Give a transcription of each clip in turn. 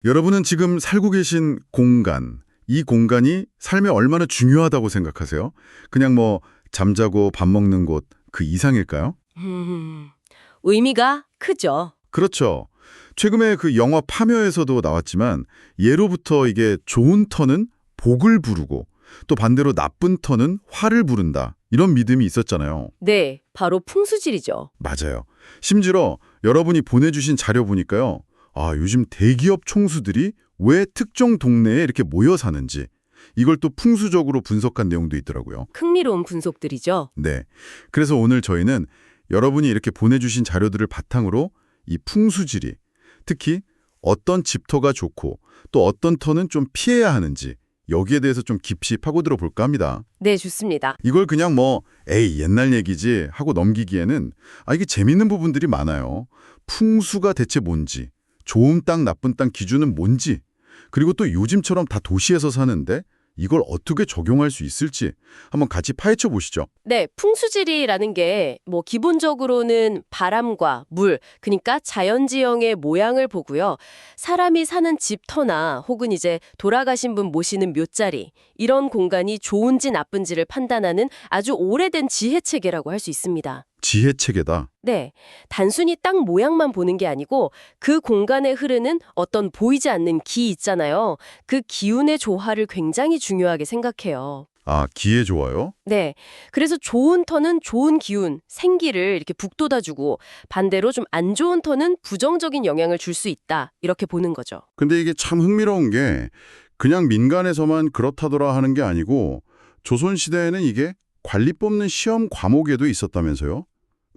여러분은 지금 살고 계신 공간, 이 공간이 삶에 얼마나 중요하다고 생각하세요? 그냥 뭐 잠자고 밥 먹는 곳 그 이상일까요? 음, 의미가 크죠. 그렇죠. 최근에 그 영화 파묘에서도 나왔지만 예로부터 이게 좋은 터는 복을 부르고 또 반대로 나쁜 터는 화를 부른다. 이런 믿음이 있었잖아요. 네, 바로 풍수질이죠. 맞아요. 심지어 여러분이 보내주신 자료 보니까요. 아, 요즘 대기업 총수들이 왜 특정 동네에 이렇게 모여 사는지 이걸 또 풍수적으로 분석한 내용도 있더라고요. 흥미로운 분석들이죠. 네. 그래서 오늘 저희는 여러분이 이렇게 보내주신 자료들을 바탕으로 이 풍수지리, 특히 어떤 집터가 좋고 또 어떤 터는 좀 피해야 하는지 여기에 대해서 좀 깊이 파고들어 볼까 합니다. 네, 좋습니다. 이걸 그냥 뭐 에이 옛날 얘기지 하고 넘기기에는 이게 재밌는 부분들이 많아요. 풍수가 대체 뭔지, 좋은 땅 나쁜 땅 기준은 뭔지, 그리고 또 요즘처럼 다 도시에서 사는데 이걸 어떻게 적용할 수 있을지 한번 같이 파헤쳐 보시죠. 네, 풍수지리라는 게 뭐 기본적으로는 바람과 물, 그러니까 자연지형의 모양을 보고요. 사람이 사는 집터나 혹은 이제 돌아가신 분 모시는 묘자리, 이런 공간이 좋은지 나쁜지를 판단하는 아주 오래된 지혜체계라고 할 수 있습니다. 지혜체계다. 네, 단순히 땅 모양만 보는 게 아니고 그 공간에 흐르는 어떤 보이지 않는 기 있잖아요. 그 기운의 조화를 굉장히 중요하게 생각해요. 아, 기회 좋아요? 네, 그래서 좋은 터는 좋은 기운, 생기를 이렇게 북돋아주고 반대로 좀 안 좋은 터는 부정적인 영향을 줄 수 있다. 이렇게 보는 거죠. 근데 이게 참 흥미로운 게 그냥 민간에서만 그렇다더라 하는 게 아니고 조선시대에는 이게 관리 뽑는 시험 과목에도 있었다면서요?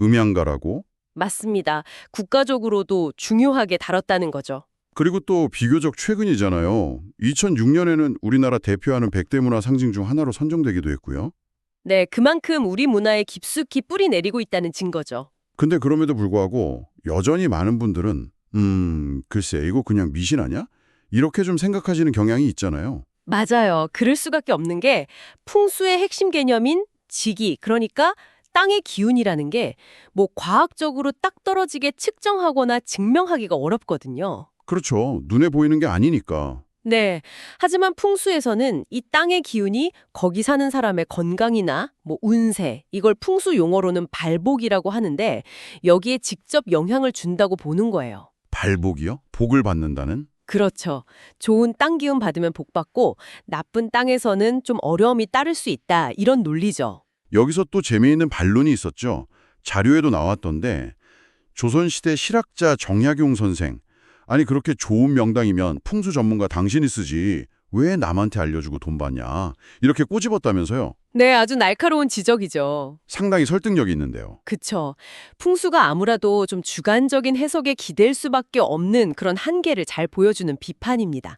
음양가라고? 맞습니다. 국가적으로도 중요하게 다뤘다는 거죠. 그리고 또 비교적 최근이잖아요. 2006년에는 우리나라 대표하는 백대문화 상징 중 하나로 선정되기도 했고요. 네, 그만큼 우리 문화에 깊숙이 뿌리 내리고 있다는 증거죠. 근데 그럼에도 불구하고 여전히 많은 분들은 글쎄 이거 그냥 미신 아냐? 이렇게 좀 생각하시는 경향이 있잖아요. 맞아요. 그럴 수밖에 없는 게 풍수의 핵심 개념인 지기, 그러니까 땅의 기운이라는 게 뭐 과학적으로 딱 떨어지게 측정하거나 증명하기가 어렵거든요. 그렇죠. 눈에 보이는 게 아니니까. 네. 하지만 풍수에서는 이 땅의 기운이 거기 사는 사람의 건강이나 뭐 운세, 이걸 풍수 용어로는 발복이라고 하는데 여기에 직접 영향을 준다고 보는 거예요. 발복이요? 복을 받는다는? 그렇죠. 좋은 땅 기운 받으면 복 받고 나쁜 땅에서는 좀 어려움이 따를 수 있다. 이런 논리죠. 여기서 또 재미있는 반론이 있었죠. 자료에도 나왔던데 조선시대 실학자 정약용 선생 아니 그렇게 좋은 명당이면 풍수 전문가 당신이 쓰지 왜 남한테 알려주고 돈 받냐 이렇게 꼬집었다면서요. 네, 아주 날카로운 지적이죠. 상당히 설득력이 있는데요. 그쵸. 풍수가 아무라도 좀 주관적인 해석에 기댈 수밖에 없는 그런 한계를 잘 보여주는 비판입니다.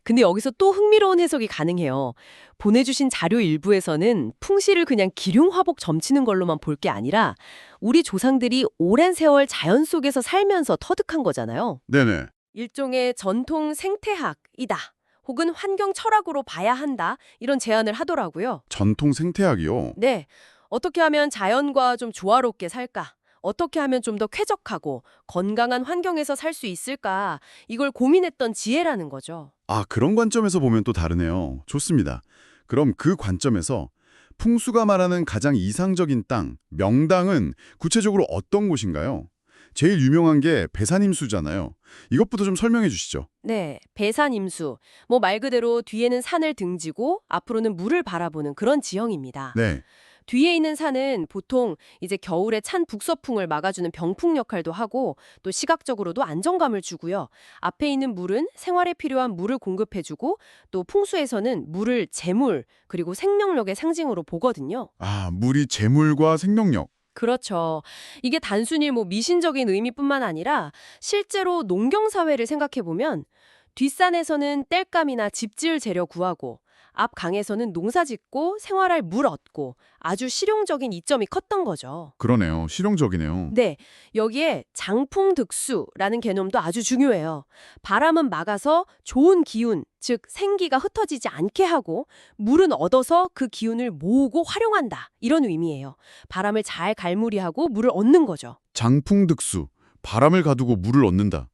근데 여기서 또 흥미로운 해석이 가능해요. 보내주신 자료 일부에서는 풍시를 그냥 기륭화복 점치는 걸로만 볼 게 아니라 우리 조상들이 오랜 세월 자연 속에서 살면서 터득한 거잖아요. 네네. 일종의 전통 생태학이다. 혹은 환경 철학으로 봐야 한다. 이런 제안을 하더라고요. 전통 생태학이요. 네. 어떻게 하면 자연과 좀 조화롭게 살까? 어떻게 하면 좀 더 쾌적하고 건강한 환경에서 살 수 있을까? 이걸 고민했던 지혜라는 거죠. 아, 그런 관점에서 보면 또 다르네요. 좋습니다. 그럼 그 관점에서 풍수가 말하는 가장 이상적인 땅, 명당은 구체적으로 어떤 곳인가요? 제일 유명한 게 배산임수잖아요. 이것부터 좀 설명해 주시죠. 네, 배산임수. 뭐 말 그대로 뒤에는 산을 등지고 앞으로는 물을 바라보는 그런 지형입니다. 네. 뒤에 있는 산은 보통 이제 겨울에 찬 북서풍을 막아주는 병풍 역할도 하고 또 시각적으로도 안정감을 주고요. 앞에 있는 물은 생활에 필요한 물을 공급해주고 또 풍수에서는 물을 재물 그리고 생명력의 상징으로 보거든요. 아, 물이 재물과 생명력. 그렇죠. 이게 단순히 뭐 미신적인 의미뿐만 아니라 실제로 농경 사회를 생각해 보면 뒷산에서는 땔감이나 집 지을 재료 구하고 앞 강에서는 농사 짓고 생활할 물 얻고 아주 실용적인 이점이 컸던 거죠. 그러네요. 실용적이네요. 네, 여기에 장풍득수라는 개념도 아주 중요해요. 바람은 막아서 좋은 기운, 즉 생기가 흩어지지 않게 하고 물은 얻어서 그 기운을 모으고 활용한다. 이런 의미예요. 바람을 잘 갈무리하고 물을 얻는 거죠. 장풍득수. 바람을 가두고 물을 얻는다.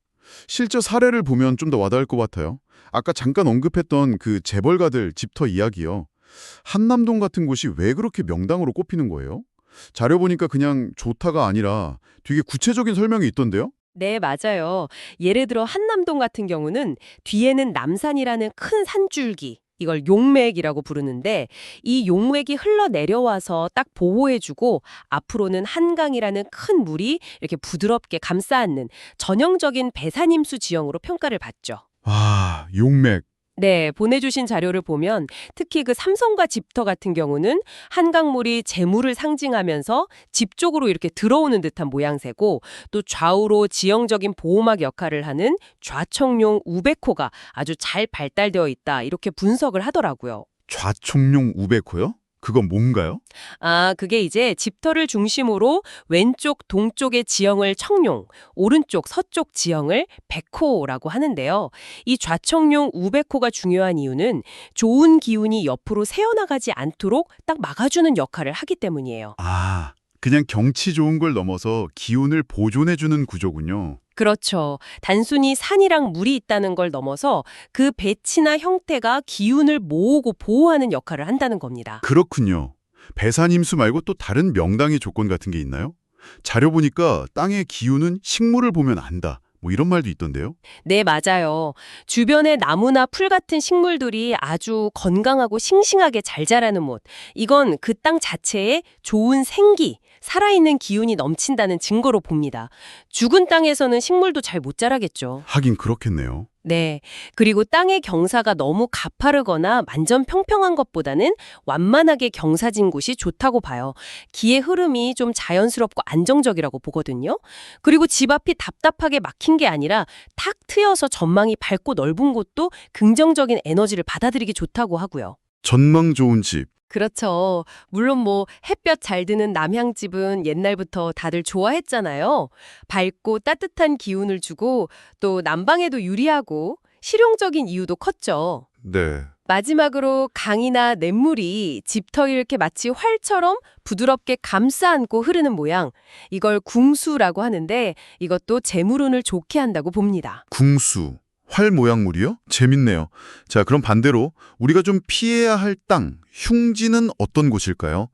실제 사례를 보면 좀 더 와닿을 것 같아요. 아까 잠깐 언급했던 그 재벌가들 집터 이야기요. 한남동 같은 곳이 왜 그렇게 명당으로 꼽히는 거예요? 자료 보니까 그냥 좋다가 아니라 되게 구체적인 설명이 있던데요? 네, 맞아요. 예를 들어 한남동 같은 경우는 뒤에는 남산이라는 큰 산줄기, 이걸 용맥이라고 부르는데 이 용맥이 흘러내려와서 딱 보호해주고 앞으로는 한강이라는 큰 물이 이렇게 부드럽게 감싸안는 전형적인 배산임수 지형으로 평가를 받죠. 아, 용맥. 네, 보내주신 자료를 보면 특히 그 삼성과 집터 같은 경우는 한강물이 재물을 상징하면서 집 쪽으로 이렇게 들어오는 듯한 모양새고 또 좌우로 지형적인 보호막 역할을 하는 좌청룡 우베코가 아주 잘 발달되어 있다 이렇게 분석을 하더라고요. 좌총룡 우베코요? 그건 뭔가요? 아, 그게 이제 집터를 중심으로 왼쪽 동쪽의 지형을 청룡, 오른쪽 서쪽 지형을 백호라고 하는데요. 이 좌청룡 우백호가 중요한 이유는 좋은 기운이 옆으로 새어나가지 않도록 딱 막아주는 역할을 하기 때문이에요. 아, 그냥 경치 좋은 걸 넘어서 기운을 보존해주는 구조군요. 그렇죠. 단순히 산이랑 물이 있다는 걸 넘어서 그 배치나 형태가 기운을 모으고 보호하는 역할을 한다는 겁니다. 그렇군요. 배산임수 말고 또 다른 명당의 조건 같은 게 있나요? 자료 보니까 땅의 기운은 식물을 보면 안다. 뭐 이런 말도 있던데요. 네, 맞아요. 주변의 나무나 풀 같은 식물들이 아주 건강하고 싱싱하게 잘 자라는 곳. 이건 그 땅 자체에 좋은 생기, 살아있는 기운이 넘친다는 증거로 봅니다. 죽은 땅에서는 식물도 잘 못 자라겠죠. 하긴 그렇겠네요. 네. 그리고 땅의 경사가 너무 가파르거나 완전 평평한 것보다는 완만하게 경사진 곳이 좋다고 봐요. 기의 흐름이 좀 자연스럽고 안정적이라고 보거든요. 그리고 집 앞이 답답하게 막힌 게 아니라 탁 트여서 전망이 밝고 넓은 곳도 긍정적인 에너지를 받아들이기 좋다고 하고요. 전망 좋은 집. 그렇죠. 물론 뭐 햇볕 잘 드는 남향집은 옛날부터 다들 좋아했잖아요. 밝고 따뜻한 기운을 주고 또 난방에도 유리하고 실용적인 이유도 컸죠. 네. 마지막으로 강이나 냇물이 집터 이렇게 마치 활처럼 부드럽게 감싸 안고 흐르는 모양. 이걸 궁수라고 하는데 이것도 재물운을 좋게 한다고 봅니다. 궁수. 활 모양물이요? 재밌네요. 자, 그럼 반대로 우리가 좀 피해야 할 땅, 흉지는 어떤 곳일까요?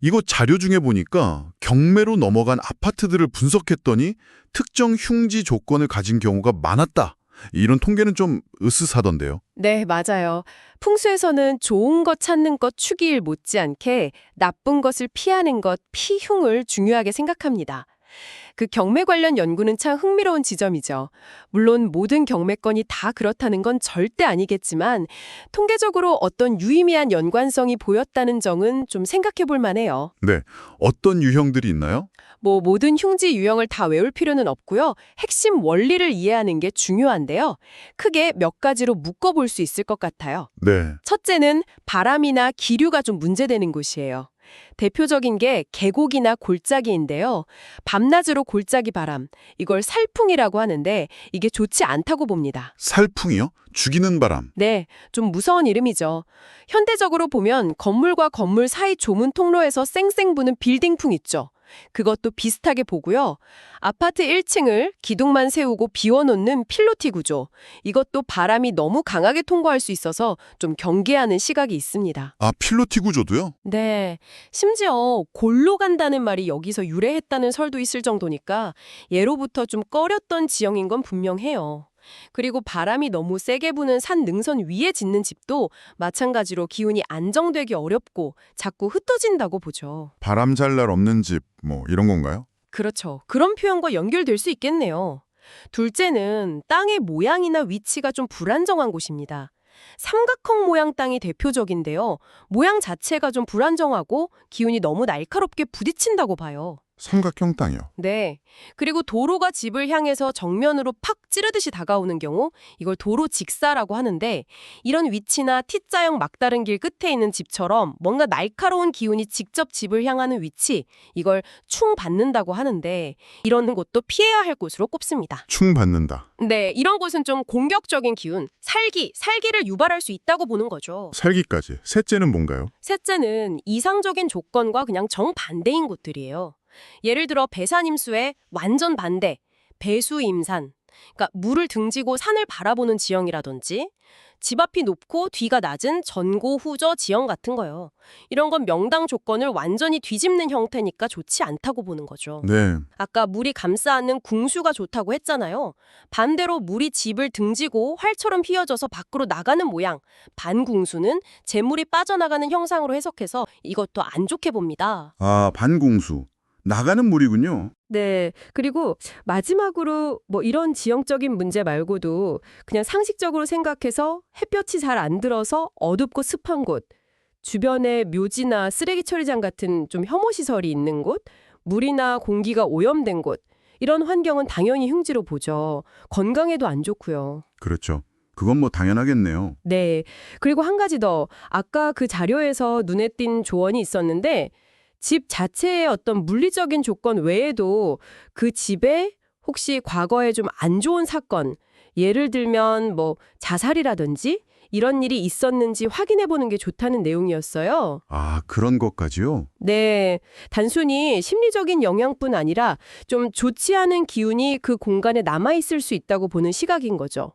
이거 자료 중에 보니까 경매로 넘어간 아파트들을 분석했더니 특정 흉지 조건을 가진 경우가 많았다. 이런 통계는 좀 으스스하던데요. 네, 맞아요. 풍수에서는 좋은 것 찾는 것 추기일 못지않게 나쁜 것을 피하는 것, 피흉을 중요하게 생각합니다. 그 경매 관련 연구는 참 흥미로운 지점이죠. 물론 모든 경매건이 다 그렇다는 건 절대 아니겠지만 통계적으로 어떤 유의미한 연관성이 보였다는 점은 좀 생각해 볼 만해요. 네. 어떤 유형들이 있나요? 뭐 모든 흉지 유형을 다 외울 필요는 없고요. 핵심 원리를 이해하는 게 중요한데요. 크게 몇 가지로 묶어볼 수 있을 것 같아요. 네. 첫째는 바람이나 기류가 좀 문제되는 곳이에요. 대표적인 게 계곡이나 골짜기인데요. 밤낮으로 골짜기 바람, 이걸 살풍이라고 하는데 이게 좋지 않다고 봅니다. 살풍이요? 죽이는 바람. 네, 좀 무서운 이름이죠. 현대적으로 보면 건물과 건물 사이 좁은 통로에서 쌩쌩 부는 빌딩풍 있죠. 그것도 비슷하게 보고요. 아파트 1층을 기둥만 세우고 비워놓는 필로티 구조. 이것도 바람이 너무 강하게 통과할 수 있어서 좀 경계하는 시각이 있습니다. 아, 필로티 구조도요? 네, 심지어 골로 간다는 말이 여기서 유래했다는 설도 있을 정도니까 예로부터 좀 꺼렸던 지형인 건 분명해요. 그리고 바람이 너무 세게 부는 산 능선 위에 짓는 집도 마찬가지로 기운이 안정되기 어렵고 자꾸 흩어진다고 보죠. 바람 잘 날 없는 집, 뭐 이런 건가요? 그렇죠. 그런 표현과 연결될 수 있겠네요. 둘째는 땅의 모양이나 위치가 좀 불안정한 곳입니다. 삼각형 모양 땅이 대표적인데요. 모양 자체가 좀 불안정하고 기운이 너무 날카롭게 부딪힌다고 봐요. 삼각형 땅이요. 네. 그리고 도로가 집을 향해서 정면으로 팍 찌르듯이 다가오는 경우 이걸 도로 직사라고 하는데 이런 위치나 T자형 막다른 길 끝에 있는 집처럼 뭔가 날카로운 기운이 직접 집을 향하는 위치 이걸 충 받는다고 하는데 이런 곳도 피해야 할 곳으로 꼽습니다. 충 받는다. 네, 이런 곳은 좀 공격적인 기운, 살기를 유발할 수 있다고 보는 거죠. 살기까지. 셋째는 뭔가요? 셋째는 이상적인 조건과 그냥 정반대인 곳들이에요. 예를 들어 배산임수의 완전 반대, 배수임산. 그러니까 물을 등지고 산을 바라보는 지형이라든지 집 앞이 높고 뒤가 낮은 전고후저 지형 같은 거요. 이런 건 명당 조건을 완전히 뒤집는 형태니까 좋지 않다고 보는 거죠. 네. 아까 물이 감싸 안는 궁수가 좋다고 했잖아요. 반대로 물이 집을 등지고 활처럼 휘어져서 밖으로 나가는 모양, 반궁수는 재물이 빠져나가는 형상으로 해석해서 이것도 안 좋게 봅니다. 아, 반공수. 나가는 물이군요. 네. 그리고 마지막으로 뭐 이런 지형적인 문제 말고도 그냥 상식적으로 생각해서 햇볕이 잘 안 들어서 어둡고 습한 곳, 주변에 묘지나 쓰레기 처리장 같은 좀 혐오 시설이 있는 곳, 물이나 공기가 오염된 곳, 이런 환경은 당연히 흉지로 보죠. 건강에도 안 좋고요. 그렇죠. 그건 뭐 당연하겠네요. 네. 그리고 한 가지 더. 아까 그 자료에서 눈에 띈 조언이 있었는데 집 자체의 어떤 물리적인 조건 외에도 그 집에 혹시 과거에 좀 안 좋은 사건, 예를 들면 뭐 자살이라든지 이런 일이 있었는지 확인해 보는 게 좋다는 내용이었어요. 아, 그런 것까지요? 네. 단순히 심리적인 영향뿐 아니라 좀 좋지 않은 기운이 그 공간에 남아있을 수 있다고 보는 시각인 거죠.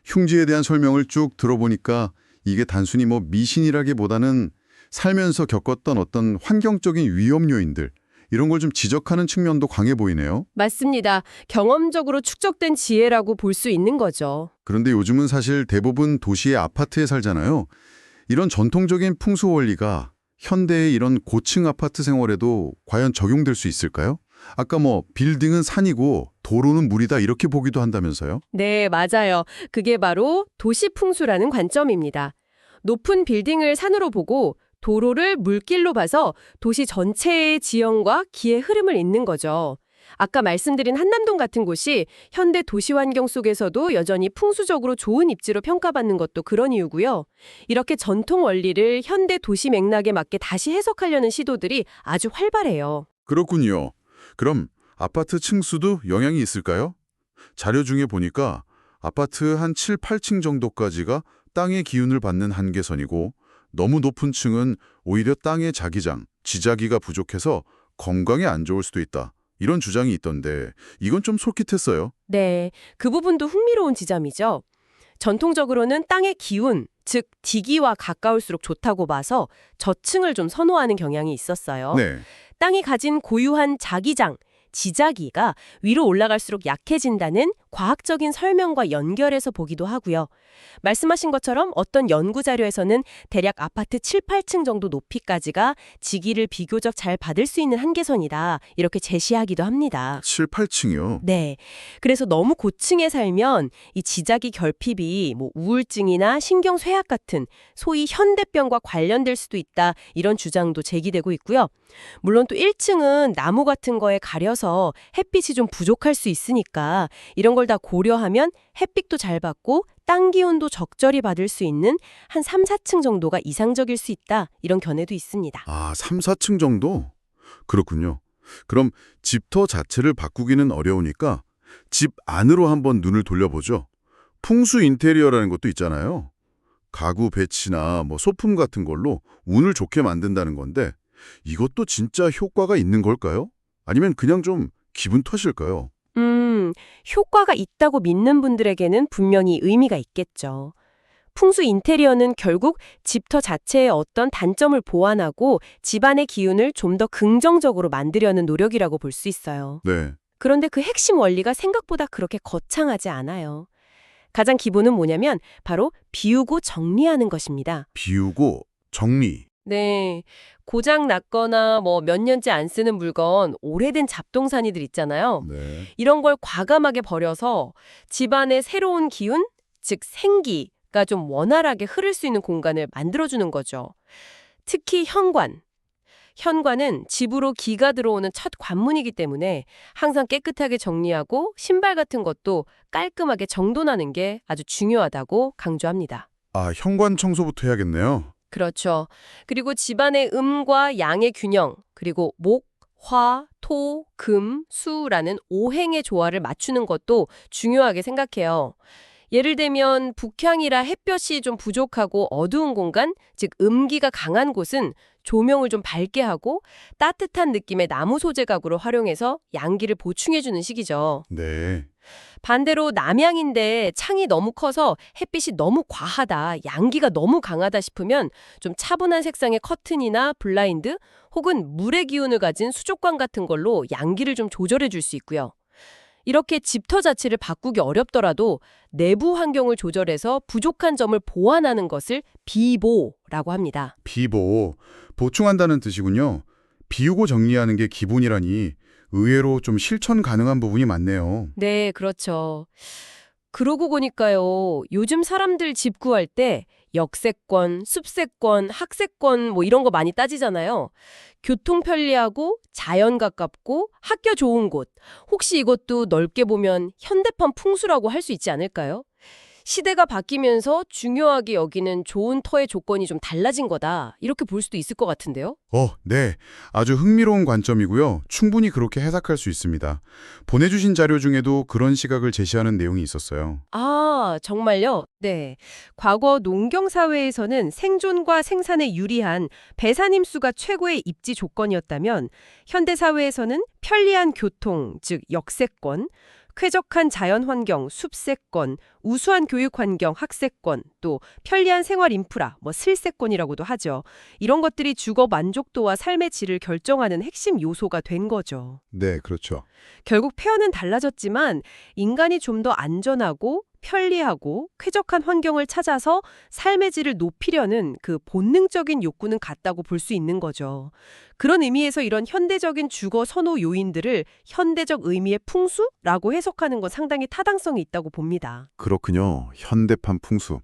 흉지에 대한 설명을 쭉 들어보니까 이게 단순히 뭐 미신이라기보다는 살면서 겪었던 어떤 환경적인 위험 요인들, 이런 걸 좀 지적하는 측면도 강해 보이네요. 맞습니다. 경험적으로 축적된 지혜라고 볼 수 있는 거죠. 그런데 요즘은 사실 대부분 도시의 아파트에 살잖아요. 이런 전통적인 풍수 원리가 현대의 이런 고층 아파트 생활에도 과연 적용될 수 있을까요? 아까 뭐 빌딩은 산이고 도로는 물이다 이렇게 보기도 한다면서요? 네, 맞아요. 그게 바로 도시풍수라는 관점입니다. 높은 빌딩을 산으로 보고 도로를 물길로 봐서 도시 전체의 지형과 기의 흐름을 잇는 거죠. 아까 말씀드린 한남동 같은 곳이 현대 도시 환경 속에서도 여전히 풍수적으로 좋은 입지로 평가받는 것도 그런 이유고요. 이렇게 전통 원리를 현대 도시 맥락에 맞게 다시 해석하려는 시도들이 아주 활발해요. 그렇군요. 그럼 아파트 층수도 영향이 있을까요? 자료 중에 보니까 아파트 한 7, 8층 정도까지가 땅의 기운을 받는 한계선이고 너무 높은 층은 오히려 땅의 자기장, 지자기가 부족해서 건강에 안 좋을 수도 있다. 이런 주장이 있던데 이건 좀 솔깃했어요. 네, 그 부분도 흥미로운 지점이죠. 전통적으로는 땅의 기운, 즉 디기와 가까울수록 좋다고 봐서 저층을 좀 선호하는 경향이 있었어요. 네. 땅이 가진 고유한 자기장, 지자기가 위로 올라갈수록 약해진다는 과학적인 설명과 연결해서 보기도 하고요. 말씀하신 것처럼 어떤 연구 자료에서는 대략 아파트 7, 8층 정도 높이까지가 지기를 비교적 잘 받을 수 있는 한계선이다. 이렇게 제시하기도 합니다. 7, 8층이요? 네. 그래서 너무 고층에 살면 이 지자기 결핍이 뭐 우울증이나 신경쇠약 같은 소위 현대병과 관련될 수도 있다. 이런 주장도 제기되고 있고요. 물론 또 1층은 나무 같은 거에 가려서 햇빛이 좀 부족할 수 있으니까 이런 걸 다 고려하면 햇빛도 잘 받고 땅 기운도 적절히 받을 수 있는 한 3, 4층 정도가 이상적일 수 있다. 이런 견해도 있습니다. 아, 3, 4층 정도? 그렇군요. 그럼 집터 자체를 바꾸기는 어려우니까 집 안으로 한번 눈을 돌려보죠. 풍수 인테리어라는 것도 있잖아요. 가구 배치나 뭐 소품 같은 걸로 운을 좋게 만든다는 건데 이것도 진짜 효과가 있는 걸까요? 아니면 그냥 좀 기분 탓일까요? 효과가 있다고 믿는 분들에게는 분명히 의미가 있겠죠. 풍수 인테리어는 결국 집터 자체의 어떤 단점을 보완하고 집안의 기운을 좀 더 긍정적으로 만들려는 노력이라고 볼 수 있어요. 네. 그런데 그 핵심 원리가 생각보다 그렇게 거창하지 않아요. 가장 기본은 뭐냐면 바로 비우고 정리하는 것입니다. 비우고 정리. 네. 고장 났거나 뭐 몇 년째 안 쓰는 물건, 오래된 잡동사니들 있잖아요. 네. 이런 걸 과감하게 버려서 집안의 새로운 기운, 즉 생기가 좀 원활하게 흐를 수 있는 공간을 만들어주는 거죠. 특히 현관. 현관은 집으로 기가 들어오는 첫 관문이기 때문에 항상 깨끗하게 정리하고 신발 같은 것도 깔끔하게 정돈하는 게 아주 중요하다고 강조합니다. 아, 현관 청소부터 해야겠네요. 그렇죠. 그리고 집안의 음과 양의 균형, 그리고 목, 화, 토, 금, 수라는 오행의 조화를 맞추는 것도 중요하게 생각해요. 예를 들면 북향이라 햇볕이 좀 부족하고 어두운 공간, 즉 음기가 강한 곳은 조명을 좀 밝게 하고 따뜻한 느낌의 나무 소재 가구를 활용해서 양기를 보충해주는 식이죠. 네. 반대로 남향인데 창이 너무 커서 햇빛이 너무 과하다, 양기가 너무 강하다 싶으면 좀 차분한 색상의 커튼이나 블라인드 혹은 물의 기운을 가진 수족관 같은 걸로 양기를 좀 조절해 줄 수 있고요. 이렇게 집터 자체를 바꾸기 어렵더라도 내부 환경을 조절해서 부족한 점을 보완하는 것을 비보라고 합니다. 비보, 보충한다는 뜻이군요. 비우고 정리하는 게 기본이라니 의외로 좀 실천 가능한 부분이 많네요. 네, 그렇죠. 그러고 보니까요, 요즘 사람들 집 구할 때 역세권, 숲세권, 학세권 뭐 이런 거 많이 따지잖아요. 교통 편리하고 자연 가깝고 학교 좋은 곳. 혹시 이것도 넓게 보면 현대판 풍수라고 할 수 있지 않을까요? 시대가 바뀌면서 중요하게 여기는 좋은 터의 조건이 좀 달라진 거다. 이렇게 볼 수도 있을 것 같은데요. 네. 아주 흥미로운 관점이고요. 충분히 그렇게 해석할 수 있습니다. 보내주신 자료 중에도 그런 시각을 제시하는 내용이 있었어요. 아, 정말요? 네. 과거 농경사회에서는 생존과 생산에 유리한 배산임수가 최고의 입지 조건이었다면 현대사회에서는 편리한 교통, 즉 역세권, 쾌적한 자연환경, 숲세권, 우수한 교육환경, 학세권, 또 편리한 생활 인프라, 슬세권이라고도 하죠. 이런 것들이 주거 만족도와 삶의 질을 결정하는 핵심 요소가 된 거죠. 네, 그렇죠. 결국 표현은 달라졌지만 인간이 좀 더 안전하고 편리하고 쾌적한 환경을 찾아서 삶의 질을 높이려는 그 본능적인 욕구는 같다고 볼 수 있는 거죠. 그런 의미에서 이런 현대적인 주거 선호 요인들을 현대적 의미의 풍수라고 해석하는 건 상당히 타당성이 있다고 봅니다. 그렇군요. 현대판 풍수.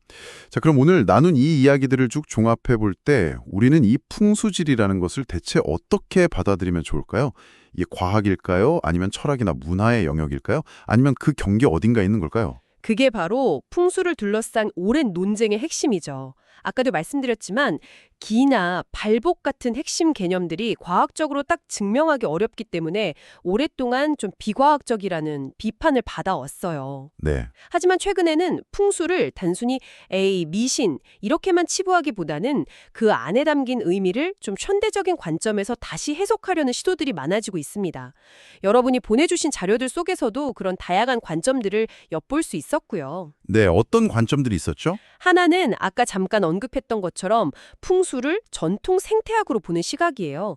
자, 그럼 오늘 나눈 이 이야기들을 쭉 종합해 볼 때 우리는 이 풍수질이라는 것을 대체 어떻게 받아들이면 좋을까요? 이게 과학일까요? 아니면 철학이나 문화의 영역일까요? 아니면 그 경계 어딘가에 있는 걸까요? 그게 바로 풍수를 둘러싼 오랜 논쟁의 핵심이죠. 아까도 말씀드렸지만 기나 발복 같은 핵심 개념들이 과학적으로 딱 증명하기 어렵기 때문에 오랫동안 좀 비과학적이라는 비판을 받아왔어요. 네. 하지만 최근에는 풍수를 단순히 미신 이렇게만 치부하기보다는 그 안에 담긴 의미를 좀 현대적인 관점에서 다시 해석하려는 시도들이 많아지고 있습니다. 여러분이 보내주신 자료들 속에서도 그런 다양한 관점들을 엿볼 수 있었고요. 네, 어떤 관점들이 있었죠? 하나는 아까 잠깐 언급했던 것처럼 풍수를 전통 생태학으로 보는 시각이에요.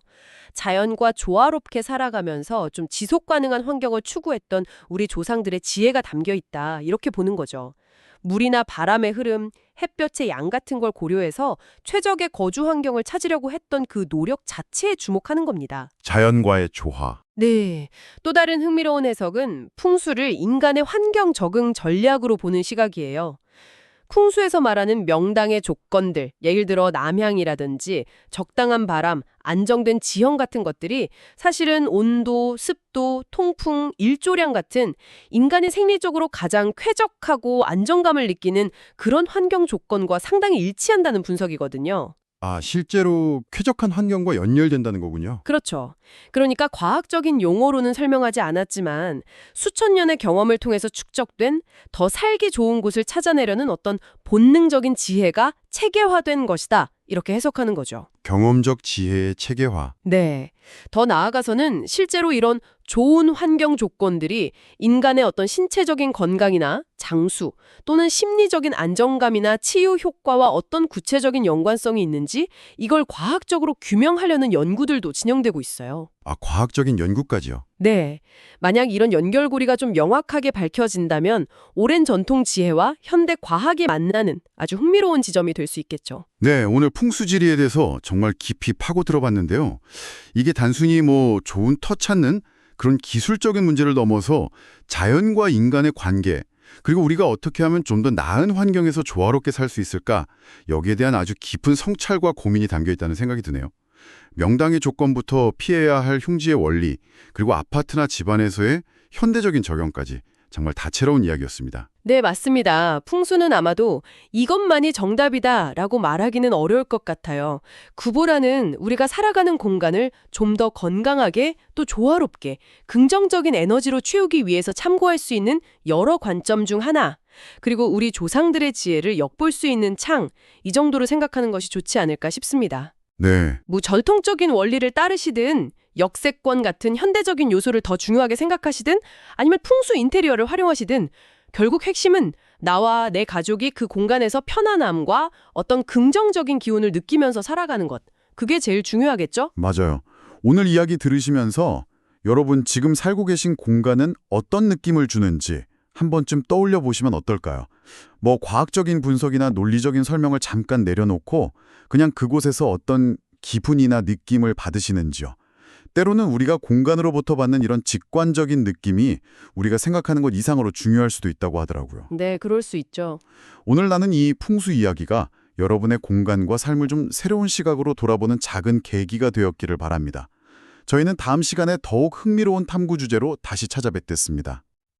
자연과 조화롭게 살아가면서 좀 지속 가능한 환경을 추구했던 우리 조상들의 지혜가 담겨 있다. 이렇게 보는 거죠. 물이나 바람의 흐름, 햇볕의 양 같은 걸 고려해서 최적의 거주 환경을 찾으려고 했던 그 노력 자체에 주목하는 겁니다. 자연과의 조화. 네. 또 다른 흥미로운 해석은 풍수를 인간의 환경 적응 전략으로 보는 시각이에요. 풍수에서 말하는 명당의 조건들, 예를 들어 남향이라든지 적당한 바람, 안정된 지형 같은 것들이 사실은 온도, 습도, 통풍, 일조량 같은 인간이 생리적으로 가장 쾌적하고 안정감을 느끼는 그런 환경 조건과 상당히 일치한다는 분석이거든요. 실제로 쾌적한 환경과 연결된다는 거군요. 그렇죠. 그러니까 과학적인 용어로는 설명하지 않았지만 수천 년의 경험을 통해서 축적된 더 살기 좋은 곳을 찾아내려는 어떤 본능적인 지혜가 체계화된 것이다. 이렇게 해석하는 거죠. 경험적 지혜의 체계화. 네. 더 나아가서는 실제로 이런 좋은 환경 조건들이 인간의 어떤 신체적인 건강이나 장수 또는 심리적인 안정감이나 치유 효과와 어떤 구체적인 연관성이 있는지 이걸 과학적으로 규명하려는 연구들도 진행되고 있어요. 과학적인 연구까지요. 네. 만약 이런 연결고리가 좀 명확하게 밝혀진다면 오랜 전통 지혜와 현대 과학이 만나는 아주 흥미로운 지점이 될 수 있겠죠. 네, 오늘 풍수지리에 대해서 정말 깊이 파고 들어봤는데요. 이게 단순히 좋은 터 찾는 그런 기술적인 문제를 넘어서 자연과 인간의 관계, 그리고 우리가 어떻게 하면 좀 더 나은 환경에서 조화롭게 살 수 있을까? 여기에 대한 아주 깊은 성찰과 고민이 담겨 있다는 생각이 드네요. 명당의 조건부터 피해야 할 흉지의 원리, 그리고 아파트나 집안에서의 현대적인 적용까지 정말 다채로운 이야기였습니다. 네, 맞습니다. 풍수는 아마도 이것만이 정답이다라고 말하기는 어려울 것 같아요. 구보라는 우리가 살아가는 공간을 좀 더 건강하게 또 조화롭게 긍정적인 에너지로 채우기 위해서 참고할 수 있는 여러 관점 중 하나. 그리고 우리 조상들의 지혜를 엿볼 수 있는 창, 이 정도로 생각하는 것이 좋지 않을까 싶습니다. 네, 뭐 전통적인 원리를 따르시든 역세권 같은 현대적인 요소를 더 중요하게 생각하시든 아니면 풍수 인테리어를 활용하시든 결국 핵심은 나와 내 가족이 그 공간에서 편안함과 어떤 긍정적인 기운을 느끼면서 살아가는 것. 그게 제일 중요하겠죠? 맞아요. 오늘 이야기 들으시면서 여러분 지금 살고 계신 공간은 어떤 느낌을 주는지 한 번쯤 떠올려 보시면 어떨까요? 뭐 과학적인 분석이나 논리적인 설명을 잠깐 내려놓고 그냥 그곳에서 어떤 기분이나 느낌을 받으시는지요. 때로는 우리가 공간으로부터 받는 이런 직관적인 느낌이 우리가 생각하는 것 이상으로 중요할 수도 있다고 하더라고요. 네, 그럴 수 있죠. 오늘 나는 이 풍수 이야기가 여러분의 공간과 삶을 좀 새로운 시각으로 돌아보는 작은 계기가 되었기를 바랍니다. 저희는 다음 시간에 더욱 흥미로운 탐구 주제로 다시 찾아뵙겠습니다.